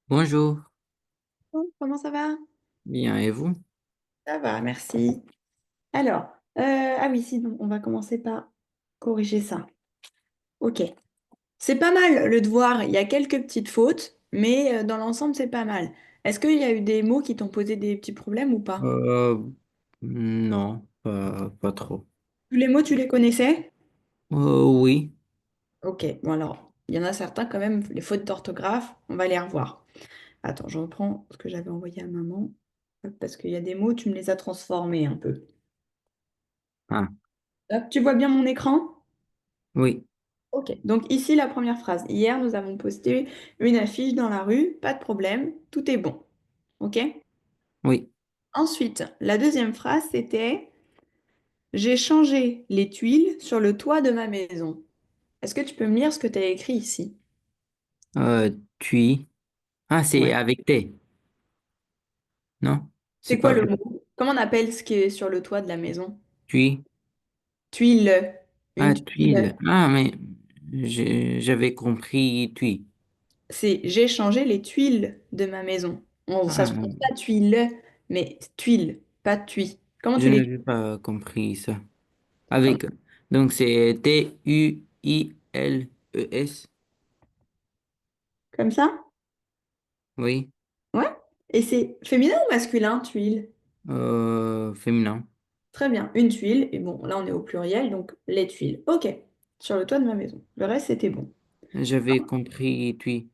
Bonjour, Oh, comment ça va? bien et vous? Ça va, merci. Alors, ah oui, sinon, on va commencer par corriger ça. Ok. C'est pas mal le devoir. Il y a quelques petites fautes, mais dans l'ensemble, c'est pas mal. Est-ce qu'il y a eu des mots qui t'ont posé des petits problèmes ou pas? Euh, non, pas trop. Tous les mots, tu les connaissais? Oui. Ok. Bon, alors, il y en a certains quand même, les fautes d'orthographe, on va les revoir. Attends, je reprends ce que j'avais envoyé à maman. Hop, parce qu'il y a des mots, tu me les as transformés un peu. Ah, Hop, tu vois bien mon écran? oui, Ok, donc ici la première phrase. Hier, nous avons posté une affiche dans la rue, pas de problème, tout est bon. Ok? oui. Ensuite, la deuxième phrase, c'était j'ai changé les tuiles sur le toit de ma maison. Est-ce que tu peux me lire ce que tu as écrit ici? Euh, tu. Ah, c'est Ouais. avec T, non? C'est C'est pas quoi le avec mot? Comment on appelle ce qui est sur le toit de la maison? tu. Tuile. Une Ah, tuile. tuile. Ah, mais j'avais compris tu. C'est j'ai changé les tuiles de ma maison. Ça se prononce Ah, pas tuile, mais tuile, pas tui. Comment je tu l'écris? n'avais pas compris ça. Avec. Donc c'est Tuiles. Comme ça? Oui. Ouais. Et c'est féminin ou masculin, tuile? Féminin. Très bien. Une tuile. Et bon, là, on est au pluriel, donc les tuiles. OK. Sur le toit de ma maison. Le reste, c'était bon. J'avais compris tu.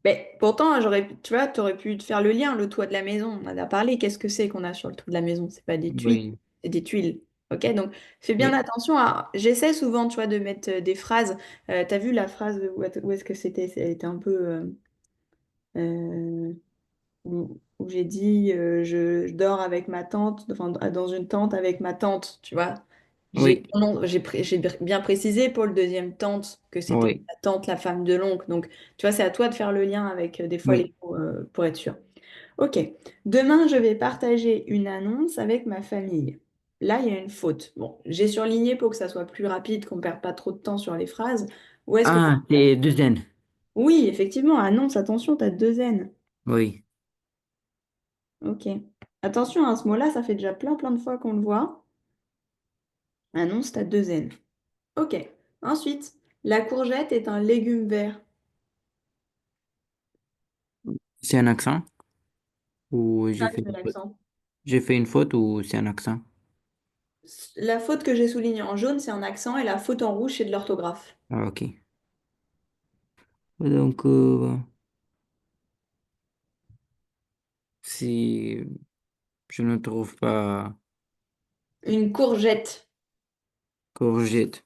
Mais pourtant, tu vois, tu aurais pu te faire le lien, le toit de la maison. On en a parlé. Qu'est-ce que c'est qu'on a sur le toit de la maison? C'est pas des tuiles, Oui, c'est des tuiles. OK? Donc, fais bien oui, attention à. J'essaie souvent, tu vois, de mettre des phrases. T'as vu la phrase où est-ce que c'était? Elle était un peu. Euh, où j'ai dit je dors avec ma tante, enfin dans une tente avec ma tante, tu vois. oui, J'ai bien précisé pour le deuxième tante que c'était oui, la tante, la femme de l'oncle. Donc, tu vois, c'est à toi de faire le lien avec des fois oui. les mots pour être sûr. Ok. Demain, je vais partager une annonce avec ma famille. Là, il y a une faute. Bon, j'ai surligné pour que ça soit plus rapide, qu'on ne perde pas trop de temps sur les phrases. Où est-ce que tu... Ah, c'est deux N. Oui, effectivement, annonce, attention, tu as deux N. Oui. Ok. Attention à ce mot-là, ça fait déjà plein de fois qu'on le voit. Annonce, t'as deux N. Ok. Ensuite, la courgette est un légume vert. C'est un accent ou Ah, j'ai fait je mets une faute? l'accent. J'ai fait une faute ou c'est un accent? La faute que j'ai soulignée en jaune, c'est un accent, et la faute en rouge, c'est de l'orthographe. Ah, ok. Donc, si je ne trouve pas Une courgette. courgette.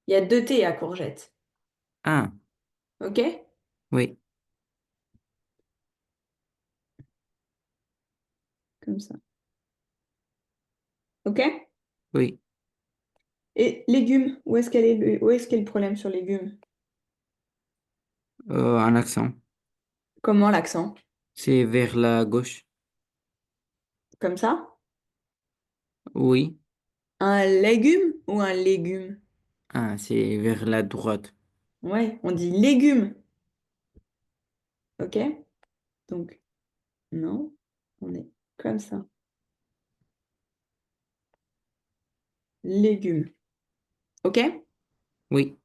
Il y a deux T à courgette. Ah, Ok? oui, Comme ça. Ok? oui. Et légumes, où est-ce qu'est le problème sur légumes? Un accent. Comment l'accent? C'est vers la gauche. Comme ça? Oui. Un légume ou un légume? Ah, c'est vers la droite. Ouais, on dit légume. Ok? Donc, non, on est comme ça. Légumes. Ok? Oui.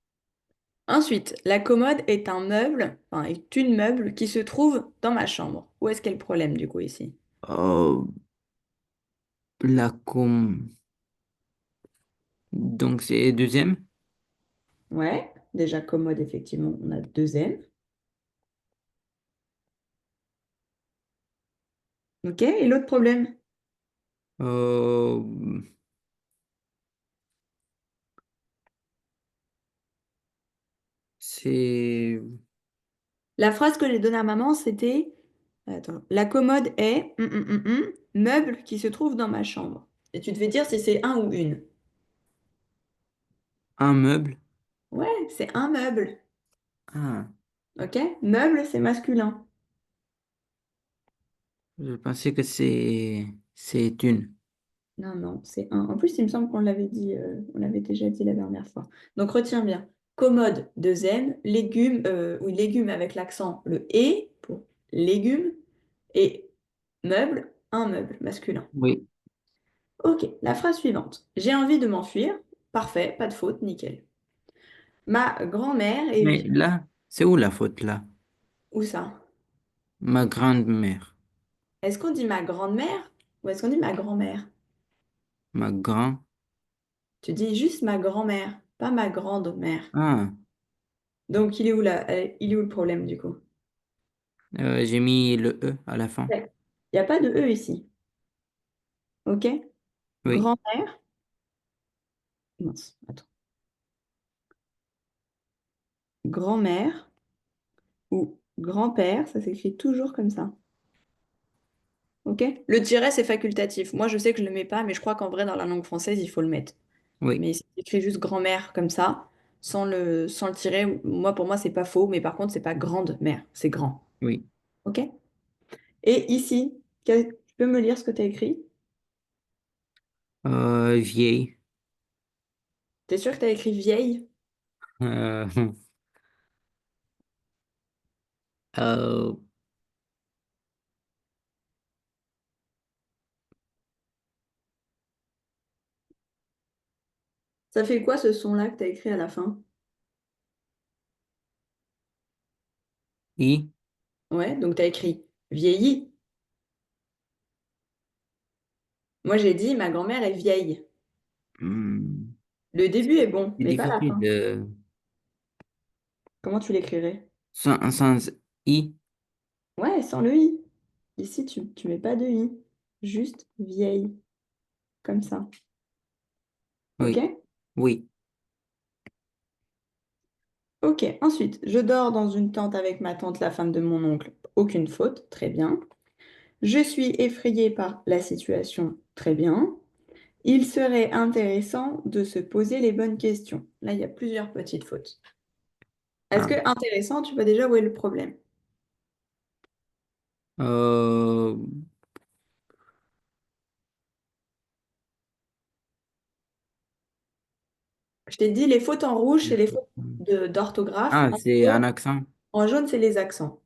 Ensuite, la commode est un meuble, enfin, est une meuble qui se trouve dans ma chambre. Où est-ce qu'est le problème du coup ici? Oh, la com. Donc, c'est deuxième. Ouais, déjà commode, effectivement, on a deux N. Ok, et l'autre problème? Euh, c'est La phrase que j'ai donnée à maman, c'était, attends, la commode est meuble qui se trouve dans ma chambre. Et tu devais dire si c'est un ou une. un meuble. Ouais, c'est un meuble. Ah, Ok? Meuble, c'est masculin. je pensais que c'est une. Non, non, c'est un. En plus, il me semble qu'on l'avait dit, on l'avait déjà dit la dernière fois. Donc retiens bien. Commode, deux M, légumes, oui, légumes avec l'accent, le et pour légumes, et meuble, un meuble masculin. Oui. Ok, la phrase suivante. J'ai envie de m'enfuir. Parfait, pas de faute, nickel. Ma grand-mère est Mais vieille. là, c'est où la faute là? Où ça? Ma grande-mère. Est-ce qu'on dit ma grande-mère ou est-ce qu'on dit ma grand-mère? Ma grand. Tu dis juste ma grand-mère, pas ma grande-mère. Ah, Donc, il est où le problème du coup? j'ai mis le E à la fin. Il n'y a pas de E ici. Ok? Oui, Grand-mère. Mince, attends. Grand-mère ou grand-père, ça s'écrit toujours comme ça. Ok? Le tiret, c'est facultatif. Moi, je sais que je ne le mets pas, mais je crois qu'en vrai, dans la langue française, il faut le mettre. oui, Mais si tu écris juste grand-mère comme ça, sans le tiret, moi, pour moi, c'est pas faux, mais par contre, c'est pas grande-mère, c'est grand. oui. Ok? Et ici, tu peux me lire ce que tu as écrit? Vieille. T'es sûr que tu as écrit vieille? Euh, euh, Ça fait quoi ce son-là que tu as écrit à la fin? I. Ouais, donc tu as écrit vieilli. Moi, j'ai dit ma grand-mère est vieille. Hmm, Le début est bon, c'est mais pas la difficile fin. de. Comment tu l'écrirais? Sans I. Ouais, sans le i. Ici, tu mets pas de i. Juste vieille, comme ça. Oui, Ok? oui. Ok. Ensuite, je dors dans une tente avec ma tante, la femme de mon oncle. Aucune faute. Très bien. Je suis effrayée par la situation. Très bien. Il serait intéressant de se poser les bonnes questions. Là, il y a plusieurs petites fautes. Est-ce Ah. que intéressant, tu vois déjà où est le problème? Euh, Je t'ai dit, les fautes en rouge, c'est les fautes d'orthographe. ah, c'est un accent. En jaune, c'est les accents.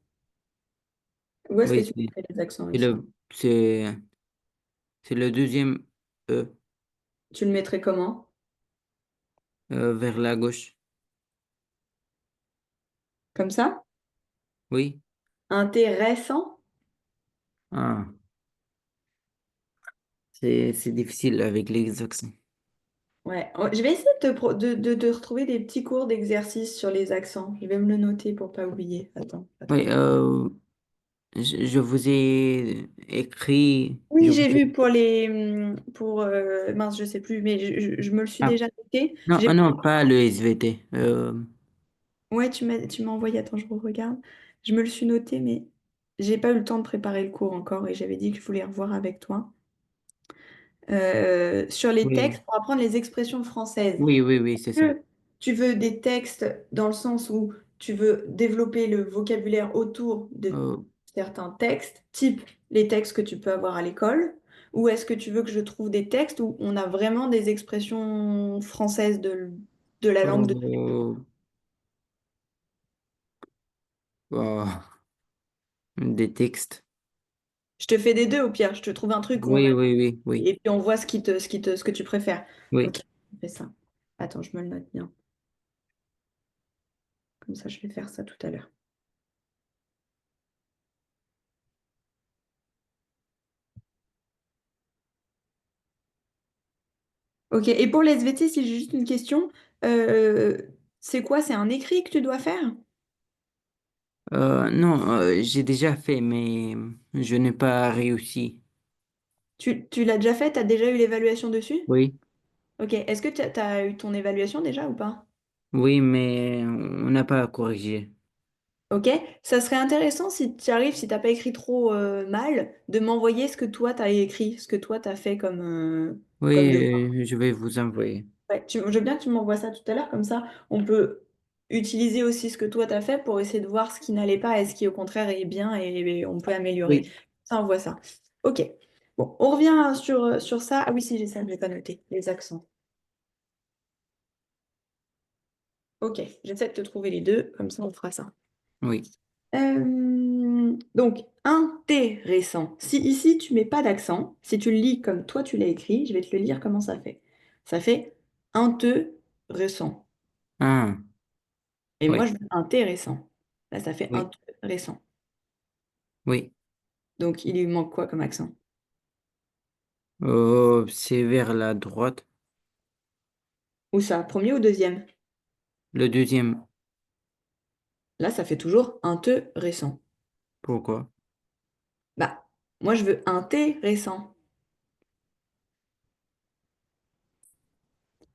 Où est-ce que Oui, tu mets les accents c'est ici? c'est le deuxième E Tu le mettrais comment? vers la gauche. Comme ça? Oui. Intéressant? Ah, c'est difficile avec les accents. Ouais. Oh, je vais essayer de retrouver des petits cours d'exercice sur les accents. Je vais me le noter pour pas oublier. Attends, pas trop Oui, longtemps. je vous ai écrit. Je Oui, vous j'ai ai- vu pour mince, je sais plus, mais je me le suis Ah, déjà noté. non, J'ai non, pas le SVT. Ouais, tu m'as envoyé, attends, je regarde. Je me le suis noté, mais j'ai pas eu le temps de préparer le cours encore et j'avais dit que je voulais revoir avec toi. Sur les Oui, textes pour apprendre les expressions françaises. oui, oui, oui, c'est ça. Que tu veux des textes dans le sens où tu veux développer le vocabulaire autour de Euh, certains textes, type les textes que tu peux avoir à l'école, ou est-ce que tu veux que je trouve des textes où on a vraiment des expressions françaises de la langue de... euh, euh, des textes. Je te fais des deux au pire, je te trouve un truc où on Oui, a... oui, oui, oui, Et puis on voit ce que tu préfères. oui. Ok, on fait ça. Attends, je me le note bien. Comme ça, je vais faire ça tout à l'heure. Ok, et pour les SVT, si j'ai juste une question, euh, c'est quoi? C'est un écrit que tu dois faire? Non, j'ai déjà fait, mais je n'ai pas réussi. Tu l'as déjà fait? Tu as déjà eu l'évaluation dessus? Oui, Ok, est-ce que tu as eu ton évaluation déjà ou pas? oui, mais on n'a pas corrigé. Ok, ça serait intéressant si tu arrives, si t'as pas écrit trop mal, de m'envoyer ce que toi tu as écrit, ce que toi tu as fait comme devoir. Oui, je vais vous envoyer. Ouais, je veux bien que tu m'envoies ça tout à l'heure, comme ça on peut utiliser aussi ce que toi tu as fait pour essayer de voir ce qui n'allait pas et ce qui au contraire est bien et on peut améliorer. Oui, Ça, on voit ça. Ok, bon, on revient sur ça. Ah oui, si j'ai ça, je l'ai pas noté, les accents. Ok, j'essaie de te trouver les deux, comme ça on fera ça. Oui. Donc, intéressant. Si ici tu mets pas d'accent, si tu le lis comme toi tu l'as écrit, je vais te le lire comment ça fait. Ça fait intéressant. Ah, Et moi oui, je veux intéressant. Là, ça fait oui, intéressant. oui. Donc, il lui manque quoi comme accent? C'est vers la droite. Où ça? Premier ou deuxième? Le deuxième, Là, ça fait toujours intéressant. pourquoi? Bah, moi je veux intéressant.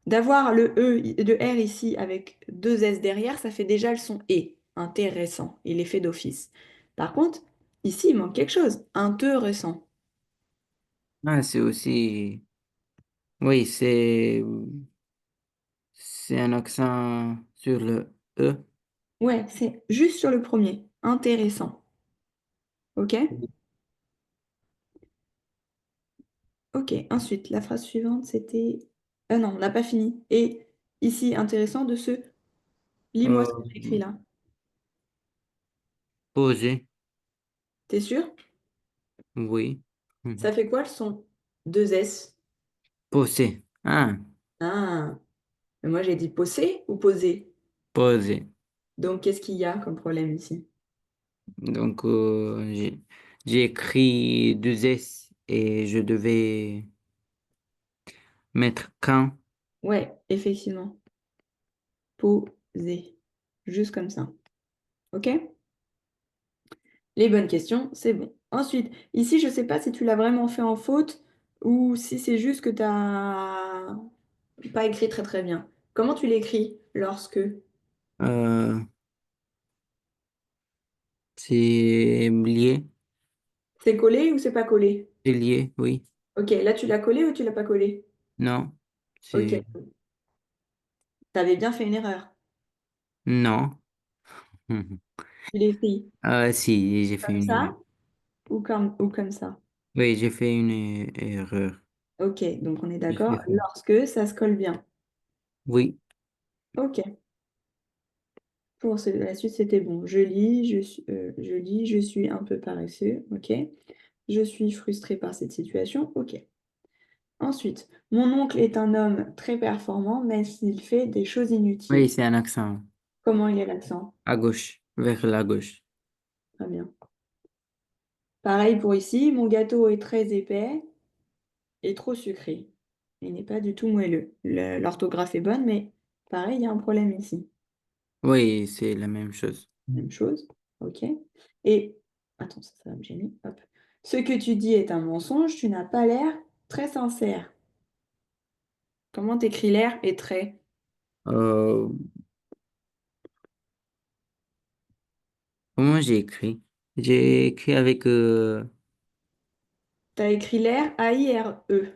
D'avoir le E, de R ici avec deux S derrière, ça fait déjà le son E. Intéressant. Il est fait d'office. Par contre, ici, il manque quelque chose. Intéressant. Ah, c'est aussi, oui, c'est un accent sur le E. Ouais, c'est juste sur le premier. Intéressant. OK? OK. Ensuite, la phrase suivante, c'était... Ah non, on n'a pas fini. Et ici, intéressant de ce... Lis-moi ce que Euh, tu écrit là. Poser, T'es sûr? oui. Ça Mhm. fait quoi le son? Deux S. Poser, ah, Ah, mais moi j'ai dit poser ou poser. poser. Donc, qu'est-ce qu'il y a comme problème ici? Donc, j'ai écrit deux S et je devais mettre quand. Ouais, effectivement. Poser. Juste comme ça. OK? Les bonnes questions, c'est bon. Ensuite, ici, je ne sais pas si tu l'as vraiment fait en faute ou si c'est juste que tu n'as pas écrit très très bien. Comment tu l'écris lorsque... Euh, c'est lié, C'est collé ou c'est pas collé? c'est lié, oui. Ok, là tu l'as collé ou tu l'as pas collé? Non, Ok, c'est tu avais bien fait une erreur. non. Mhm. Tu l'as écrit Si, j'ai fait comme une erreur. ça ou comme ça. Oui, j'ai fait une erreur. Ok, donc on est J'ai fait d'accord. ça. Lorsque ça se colle bien. Oui, Ok, la suite c'était bon. Je lis, je suis un peu paresseux. Ok, je suis frustrée par cette situation. Ok. Ensuite, mon oncle est un homme très performant, mais s'il fait des choses oui, inutiles. c'est un accent Comment il est l'accent? à gauche, vers la gauche. Très bien. Pareil pour ici, mon gâteau est très épais et trop sucré. Il n'est pas du tout moelleux. L'orthographe est bonne, mais pareil, il y a un problème ici. Oui, c'est la même chose. Même chose. OK. Et, attends, ça va me gêner. Hop. Ce que tu dis est un mensonge, tu n'as pas l'air très sincère. Comment t'écris l'air et très? Euh, Comment j'ai écrit? J'ai écrit avec, T'as écrit l'air A-I-R-E.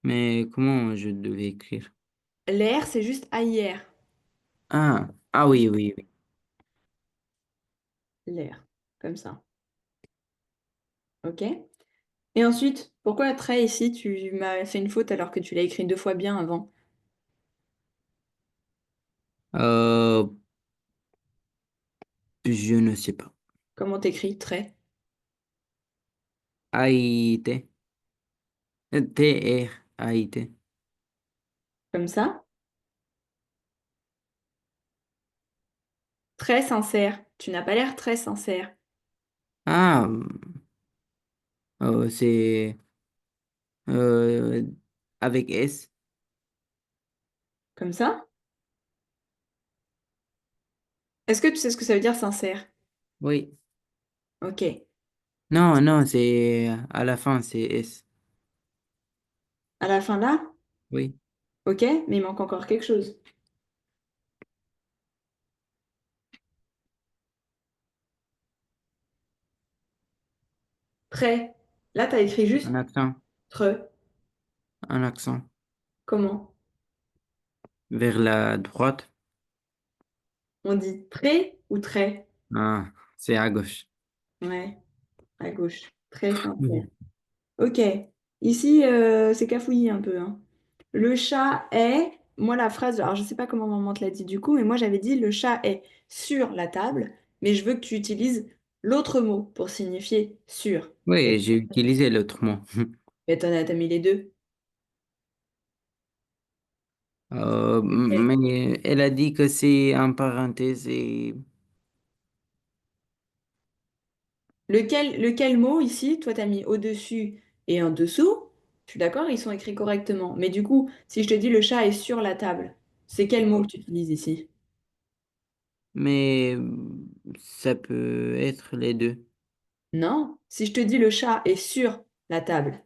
mais comment je devais écrire? L'air, c'est juste A-I-R. Ah oui, oui, oui. L'air. Comme ça. OK? Et ensuite, pourquoi très ici, tu m'as fait une faute alors que tu l'as écrit deux fois bien avant? Euh, je ne sais pas. Comment t'écris très? AIT. TRAIT. Comme ça? Très sincère. Tu n'as pas l'air très sincère. Ah, c'est euh, avec S. Comme ça? Est-ce que tu sais ce que ça veut dire sincère? Oui. Ok. Non, non, c'est à la fin, c'est S. À la fin là? Oui. Ok, mais il manque encore quelque chose. Très. Là, tu as écrit Un juste accent. tre. Un accent. Comment? Vers la droite. On dit très ou très? Ah, c'est à gauche. Ouais, à gauche. Très sincère. Mhm. Ok. Ici, c'est cafouillis un peu, hein. le chat est. Moi, la phrase, alors je sais pas comment maman te l'a dit du coup, mais moi j'avais dit le chat est sur la table, mais je veux que tu utilises l'autre mot pour signifier sur. Oui, j'ai utilisé l'autre mot. Et t'as mis les deux. Mais elle a dit que c'est en parenthèse et Lequel mot ici, toi t'as mis au-dessus et en dessous, je suis d'accord, ils sont écrits correctement. Mais du coup, si je te dis le chat est sur la table, c'est quel mot que tu utilises ici? mais ça peut être les deux. Non, si je te dis le chat est sur la table.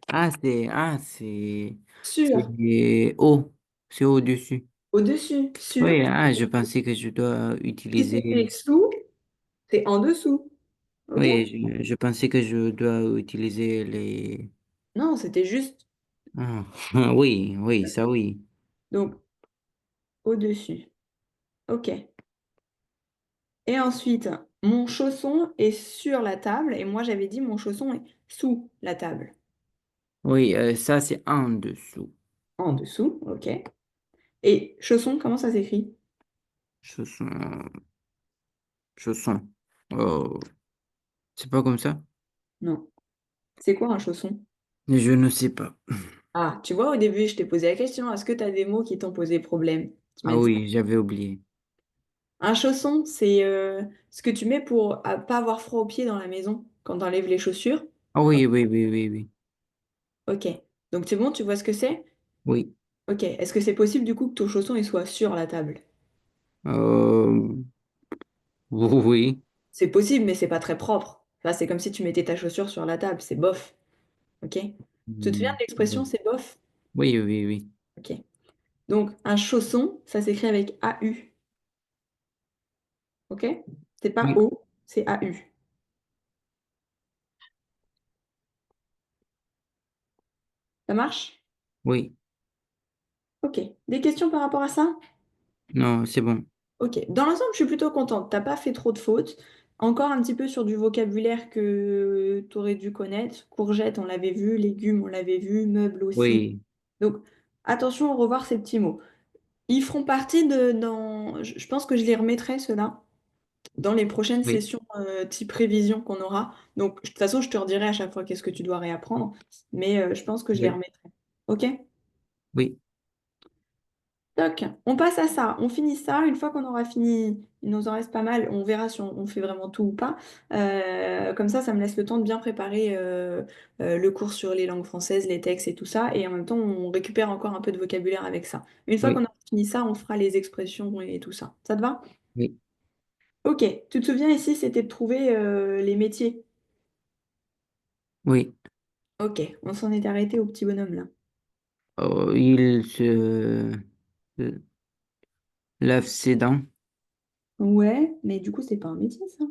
Sur, c'est haut, c'est au-dessus. au-dessus, sur. Oui, je pensais que je dois Si c'était utiliser. sous, c'est en dessous. OK? Oui, je pensais que je dois utiliser les. Non, c'était juste Ah, oui, oui, ça oui. donc au-dessus. OK. Et ensuite, mon chausson est sur la table et moi j'avais dit mon chausson est sous la table. Oui, ça c'est en dessous. En dessous, OK. Et chausson, comment ça s'écrit? Chausson, chausson. Oh, c'est pas comme ça? Non. C'est quoi un chausson? Je ne sais pas. Ah, tu vois, au début, je t'ai posé la question, est-ce que tu as des mots qui t'ont posé problème? Tu m'as Ah dit. oui, j'avais oublié. Un chausson, c'est ce que tu mets pour pas avoir froid aux pieds dans la maison quand tu enlèves les chaussures. Ah oui, oui, oui, oui, oui. Ok. Donc c'est bon, tu vois ce que c'est? Oui. Ok. Est-ce que c'est possible du coup que ton chausson il soit sur la table? Euh, oui. C'est possible, mais c'est pas très propre. Enfin, c'est comme si tu mettais ta chaussure sur la table, c'est bof. Ok? Tu te souviens Hmm, de l'expression c'est bof? oui, oui, oui. Ok. Donc un chausson, ça s'écrit avec AU. Ok? C'est pas Oui, O, c'est AU. Ça marche? oui. Ok. Des questions par rapport à ça? Non, c'est bon. Ok. Dans l'ensemble, je suis plutôt contente. T'as pas fait trop de fautes. Encore un petit peu sur du vocabulaire que tu aurais dû connaître. Courgette, on l'avait vu. Légumes, on l'avait vu. Meubles aussi. Oui, Donc, attention à revoir ces petits mots. Ils feront partie de... je pense que je les remettrai, ceux-là, dans les prochaines oui, sessions type révision qu'on aura. Donc, de toute façon, je te redirai à chaque fois qu'est-ce que tu dois réapprendre. Mais je pense que je les oui, remettrai. Ok? oui, Toc, on passe à ça, on finit ça. Une fois qu'on aura fini, il nous en reste pas mal, on verra si on fait vraiment tout ou pas. Comme ça me laisse le temps de bien préparer le cours sur les langues françaises, les textes et tout ça. Et en même temps, on récupère encore un peu de vocabulaire avec ça. Une fois qu'on oui, aura fini ça, on fera les expressions et tout ça. Ça te va? oui, Ok, tu te souviens ici, c'était de trouver les métiers. oui. Ok, on s'en est arrêté au petit bonhomme là. Il se lave ses dents. Ouais, mais du coup, c'est pas un métier ça.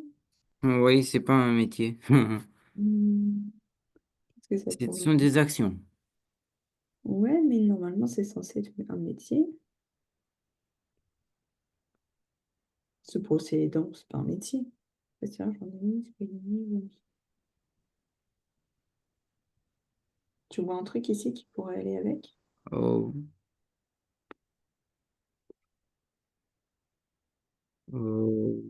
Oui, c'est pas un métier. Hmm, qu'est-ce que ça Ce pourrait sont être? des actions. Ouais, mais normalement, c'est censé être un métier. Se brosser les dents, c'est pas un métier. Pâturage, jardinier, cuisinier, tu vois un truc ici qui pourrait aller avec? Oh, oh,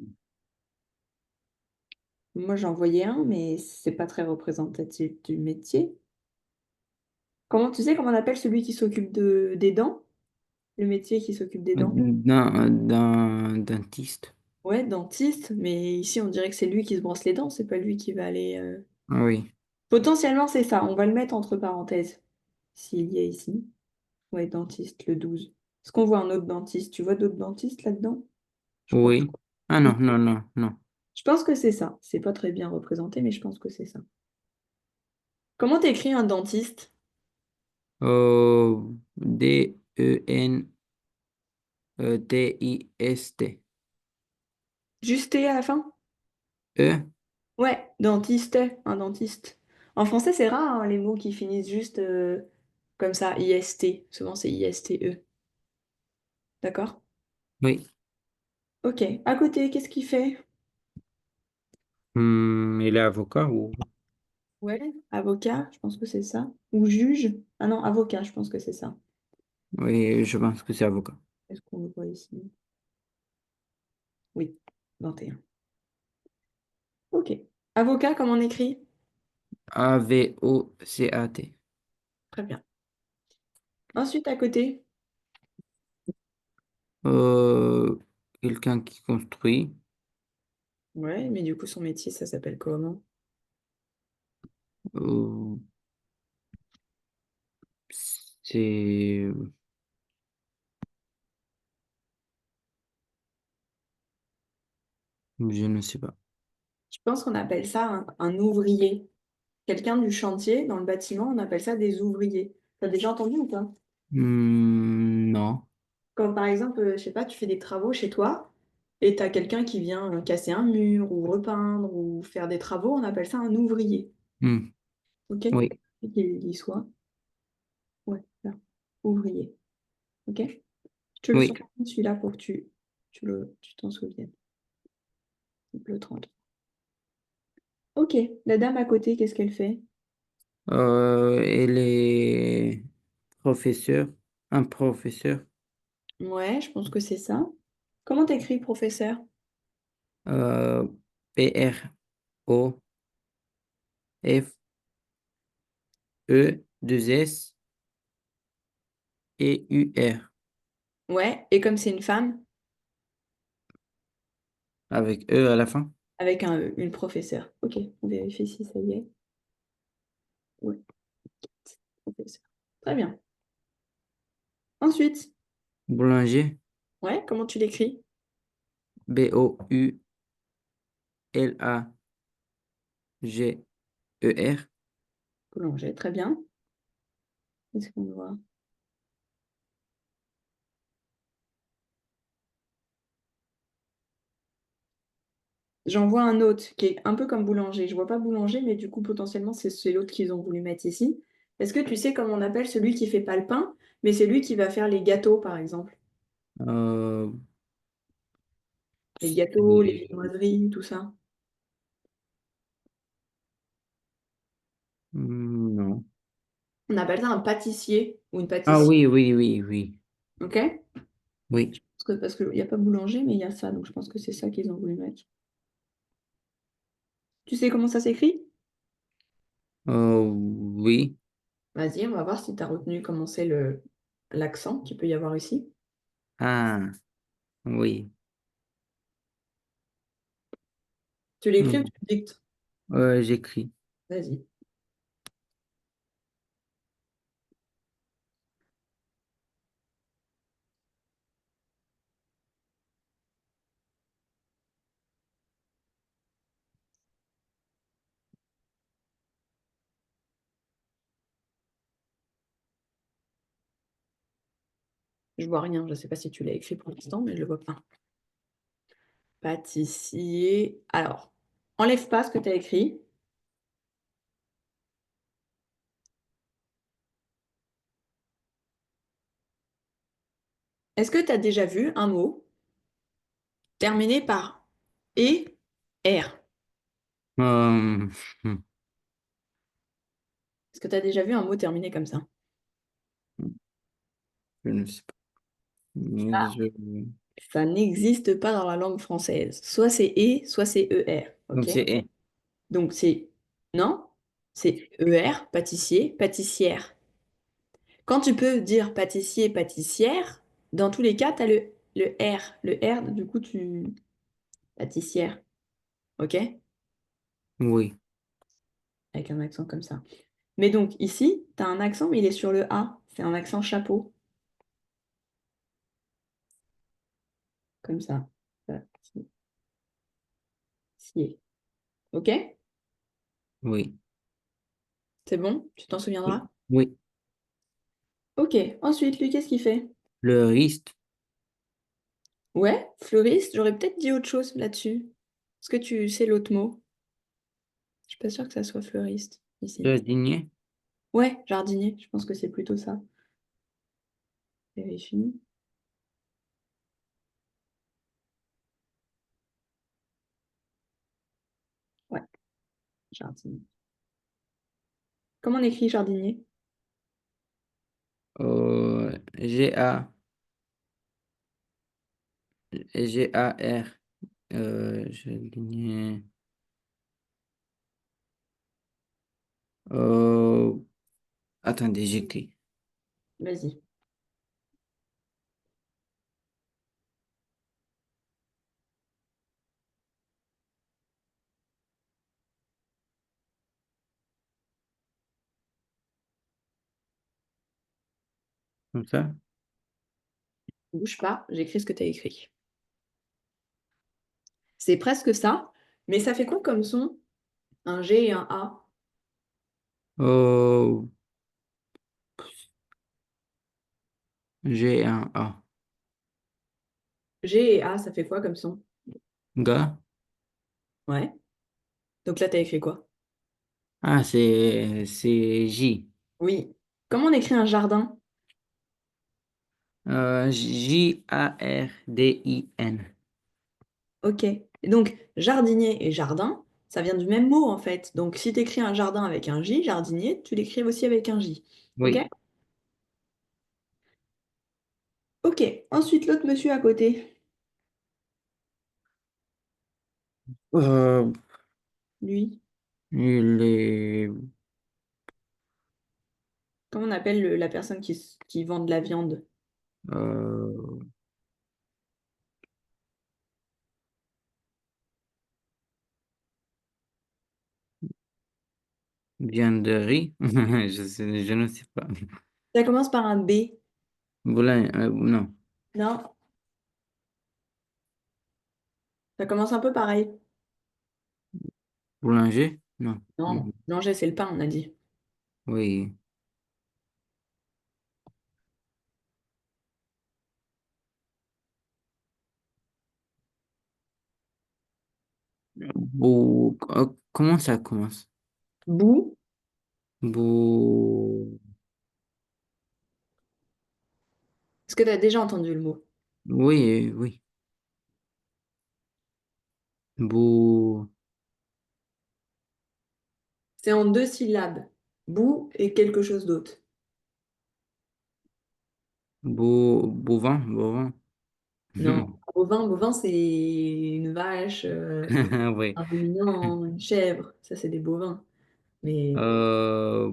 Moi, j'en voyais un, mais c'est pas très représentatif du métier. Comment tu sais comment on appelle celui qui s'occupe des dents? Le métier qui s'occupe des dents? d'un dentiste. Ouais, dentiste, mais ici, on dirait que c'est lui qui se brosse les dents, c'est pas lui qui va aller. Ah oui, Potentiellement, c'est ça. On va le mettre entre parenthèses, s'il y a ici. Ouais, dentiste, le 12. Est-ce qu'on voit un autre dentiste? Tu vois d'autres dentistes là-dedans? Je crois pas. oui. Ah non, non, non, non. Je pense que c'est ça. C'est pas très bien représenté, mais je pense que c'est ça. Comment t'écris un dentiste? Dentist. Juste T à la fin? E? Ouais, dentiste, un dentiste. En français, c'est rare, hein, les mots qui finissent juste comme ça, IST. Souvent, c'est ISTE. D'accord? Oui. Ok. À côté, qu'est-ce qu'il fait? Il est avocat ou? Ouais. Avocat, je pense que c'est ça. Ou juge. Ah non, avocat, je pense que c'est ça. Oui, je pense que c'est avocat. Est-ce qu'on le voit ici? Oui, 21. Ok. Avocat, comment on écrit? Avocat. Très bien. Ensuite, à côté. Euh, Quelqu'un qui construit. Ouais, mais du coup, son métier, ça s'appelle comment? euh, c'est, je ne sais pas. Je pense qu'on appelle ça un ouvrier. Quelqu'un du chantier, dans le bâtiment, on appelle ça des ouvriers. T'as déjà entendu ou pas? Non. Comme par exemple, je sais pas, tu fais des travaux chez toi et t'as quelqu'un qui vient casser un mur ou repeindre ou faire des travaux, on appelle ça un ouvrier. Hmm, Ok? oui, Qu'il y soit. Ouais, là. Ouvrier. Ok? Je te le oui. sens celui-là pour que tu t'en souviennes. Le 30. Ok, la dame à côté, qu'est-ce qu'elle fait? Elle est professeur, un professeur. Ouais, je pense que c'est ça. Comment t'écris, professeur? Euh, Professeur et Ouais, et comme c'est une femme, avec E à la fin. avec un E, une professeure. Ok, on vérifie si ça y est. Ouais, professeur. Très bien. Ensuite, Boulanger, ouais, comment tu l'écris? Boulanger. Boulanger, très bien. Est-ce qu'on le voit? J'en vois un autre qui est un peu comme boulanger. Je vois pas boulanger, mais du coup, potentiellement, c'est l'autre qu'ils ont voulu mettre ici. Est-ce que tu sais comment on appelle celui qui fait pas le pain, mais c'est lui qui va faire les gâteaux, par exemple? Euh, Les gâteaux, les c'est- viennoiseries, tout ça. non. On appelle ça un pâtissier ou une Ah pâtissière. oui, oui, oui, oui, Ok? oui. Parce qu'il n'y a pas boulanger, mais il y a ça. Donc, je pense que c'est ça qu'ils ont voulu mettre. Tu sais comment ça s'écrit? Oui. Vas-y, on va voir si tu as retenu comment c'est l'accent qu'il peut y avoir ici. Ah, oui. Tu l'écris ou Hmm. tu le dictes? J'écris. Vas-y. Je vois rien. Je ne sais pas si tu l'as écrit pour l'instant, mais je le vois pas. Pâtissier. Alors, enlève pas ce que tu as écrit. Est-ce que tu as déjà vu un mot terminé par et R? Euh, hmm, Est-ce que tu as déjà vu un mot terminé comme ça? je ne sais pas. Mais Ça n'existe pas dans la langue française. Soit c'est et, soit c'est ER. donc OK? c'est E. Donc c'est non, c'est ER, pâtissier, pâtissière. Quand tu peux dire pâtissier, pâtissière, dans tous les cas, tu as le R. Le R, du coup, tu. Pâtissière. OK? Oui, Avec un accent comme ça. Mais donc ici, tu as un accent, mais il est sur le A. C'est un accent chapeau. Comme ça. Pâtissier. OK? oui, C'est bon? Tu t'en oui, souviendras? oui. OK. Ensuite, lui, qu'est-ce qu'il fait? Le risque, Ouais, fleuriste, j'aurais peut-être dit autre chose là-dessus. Est-ce que tu sais l'autre mot? Je suis pas sûre que ça soit fleuriste ici. jardinier. Ouais, jardinier, je pense que c'est plutôt ça. Vérifie. Ouais, jardinier. Comment on écrit jardinier? G-A, G-A-R, jardinier, euh, attendez, j'écris. Vas-y. Comme ça. Bouge pas, j'écris ce que tu as écrit. C'est presque ça, mais ça fait quoi comme son? Un G et un A. Oh, G, un A. G et A, ça fait quoi comme son? Ga. Ouais. Donc là, tu as écrit quoi? Ah, c'est J. Oui. Comment on écrit un jardin? Jardin. Ok. Et donc, jardinier et jardin, ça vient du même mot en fait. Donc, si tu écris un jardin avec un J, jardinier, tu l'écris aussi avec un J. Ok? Oui. Ok. Ensuite, l'autre monsieur à côté. Euh, Lui, il est comment on appelle la personne qui vend de la viande? euh, vianderie. Je ne sais pas. Ça commence par un B. Non. Non, ça commence un peu pareil. Boulanger? Non. Non, manger, c'est le pain, on a dit. Oui. Comment ça commence? Bout. Bou, Est-ce que tu as déjà entendu le mot? oui, oui. Bou, C'est en deux syllabes. Bout et quelque chose d'autre. Bouvan. Non, bovin, bovin, c'est une vache, Oui. un ruminant, une chèvre. Ça, c'est des bovins. Mais Euh,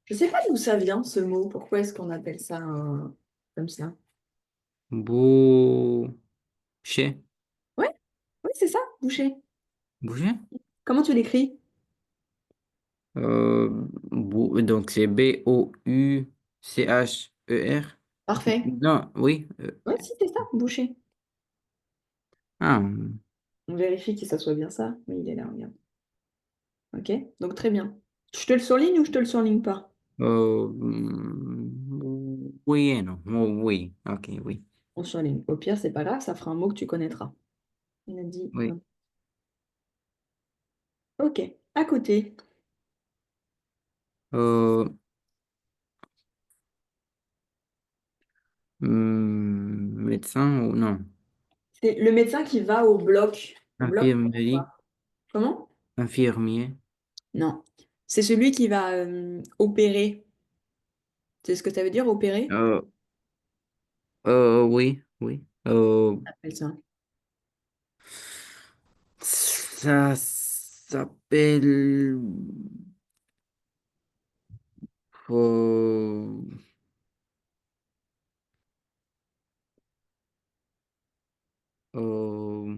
je sais pas d'où ça vient, ce mot. Pourquoi est-ce qu'on appelle ça comme ça? Boucher. Ouais, oui, c'est ça, boucher. Boucher? Comment tu l'écris? Donc c'est Boucher. Parfait. Non, oui. Ouais, si, c'est ça, boucher. Ah, On vérifie que ça soit bien ça. Oui, il est là, regarde. Ok, donc très bien. Je te le surligne ou je te le surligne pas? oui et non. Oh, oui, ok, oui. On surligne. Au pire, c'est pas grave, ça fera un mot que tu connaîtras. Il a dit. Oui. Ok, à côté. Euh, médecin ou non? C'est le médecin qui va au bloc. Au bloc, Infirmerie, quoi. Comment? infirmier. Non. C'est celui qui va opérer. C'est ce que ça veut dire, opérer? Euh, oui, oui. Appelle ça. Ça s'appelle. euh, euh,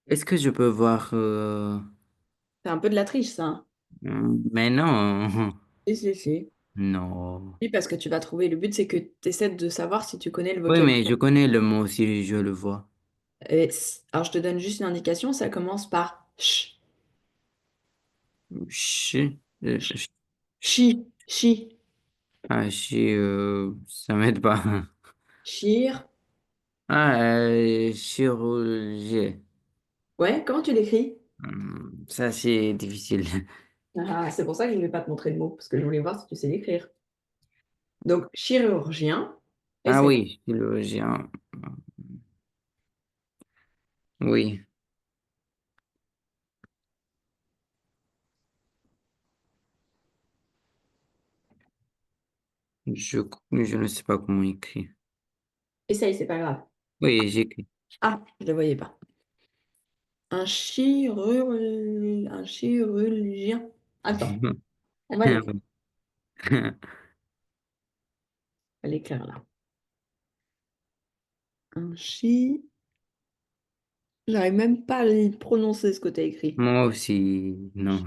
est-ce que je peux voir C'est un peu de la triche, ça, hein. mais non. Si, si, si. Non. Oui, parce que tu vas trouver. Le but, c'est que tu essaies de savoir si tu connais le Oui, mais vocabulaire. je connais le mot si je le vois. Alors, je te donne juste une indication, ça commence par ch. Chi. Chi, chi, Ah, ça m'aide pas. chir. Ah, chirurgie. Ouais, comment tu l'écris? Ça, c'est difficile. Ah, c'est pour ça que je ne voulais pas te montrer le mot, parce que je voulais voir si tu sais l'écrire. Donc, chirurgien, Ah essaie. oui, chirurgien. Oui. Je, je ne sais pas comment écrire. Essaye, c'est pas grave. Oui, j'écris. Ah, je le voyais pas. Un chirurgien. Attends, on va l'écrire. On va l'écrire là. Un chi. J'arrive même pas à le prononcer ce que tu as écrit. Moi aussi, non.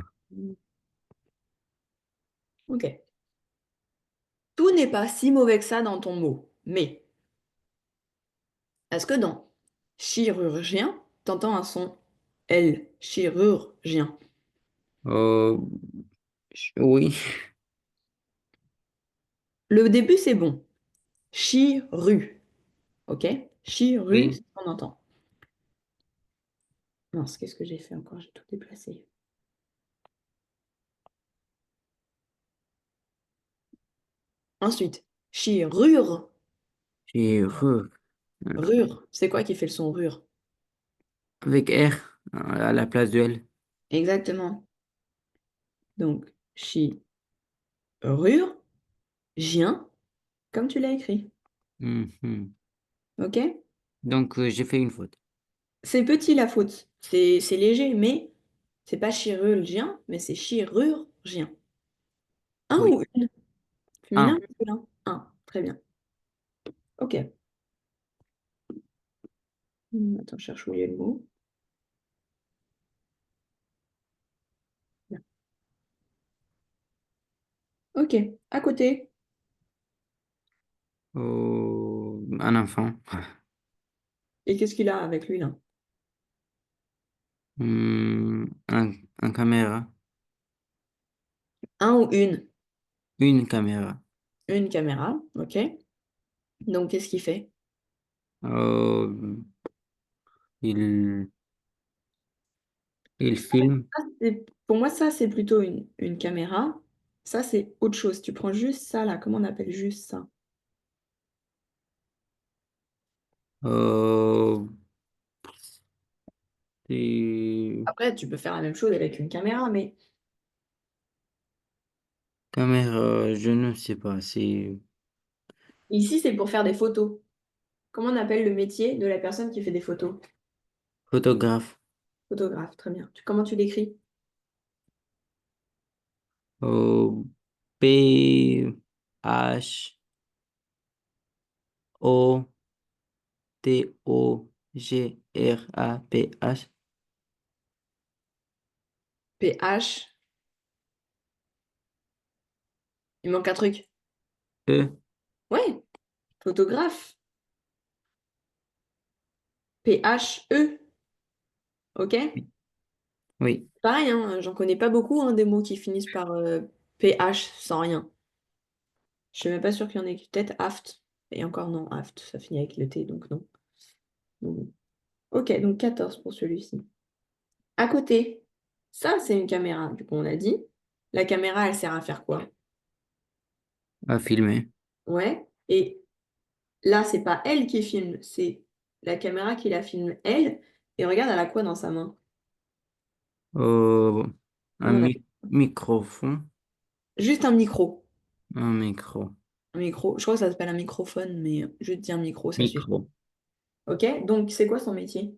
Ok. Tout n'est pas si mauvais que ça dans ton mot. Mais est-ce que dans chirurgien, t'entends un son L, chirurgien? Euh, oui, Le début, c'est bon. Chiru. Ok? Chiru, c'est oui. ce qu'on entend. Mince, qu'est-ce que j'ai fait encore? J'ai tout déplacé. Ensuite, chirure. J'ai re. Rure. C'est quoi qui fait le son rure? Avec R à la place de L. Exactement. Donc, chirurgien, comme tu l'as écrit. Mhm. Ok? Donc, j'ai fait une faute. C'est petit la faute. C'est léger, mais c'est pas chirurgien, mais c'est chirurgien. Un Oui. ou une? Féminin ou Un. masculin? Un. Très bien. Ok. Attends, je cherche où il y a le mot. Bien. Ok. À côté. Un enfant. Et qu'est-ce qu'il a avec lui là? Un caméra. Un ou une? Une caméra. Une caméra. Ok. Donc, qu'est-ce qu'il fait? Euh, il, il filme. Pour moi, ça, c'est plutôt une caméra. Ça, c'est autre chose. Tu prends juste ça là. Comment on appelle juste ça? Euh, et Après, tu peux faire la même chose avec une caméra, mais caméra, je ne sais pas. C'est ici, c'est pour faire des photos. Comment on appelle le métier de la personne qui fait des photos? photographe. Photographe, très bien. Comment tu l'écris? Euh, Photograph. PH. Il manque un truc. E. Ouais, photographe. PHE. OK? Oui. Pareil, hein, j'en connais pas beaucoup hein, des mots qui finissent par PH sans rien. Je suis même pas sûre qu'il y en ait. Peut-être aft. Et encore non, aft, ça finit avec le T, donc non. Donc, ok, donc 14 pour celui-ci. À côté, ça, c'est une caméra, du coup, on a dit. La caméra, elle sert à faire quoi? À filmer. Ouais. Et là, c'est pas elle qui filme, c'est la caméra qui la filme elle. Et regarde, elle a quoi dans sa main? Euh, un Comment on appelle? microphone. Juste un micro. Un micro. Un micro. Je crois que ça s'appelle un microphone, mais juste dire micro, ça suffit. Micro. Ok, donc c'est quoi son métier?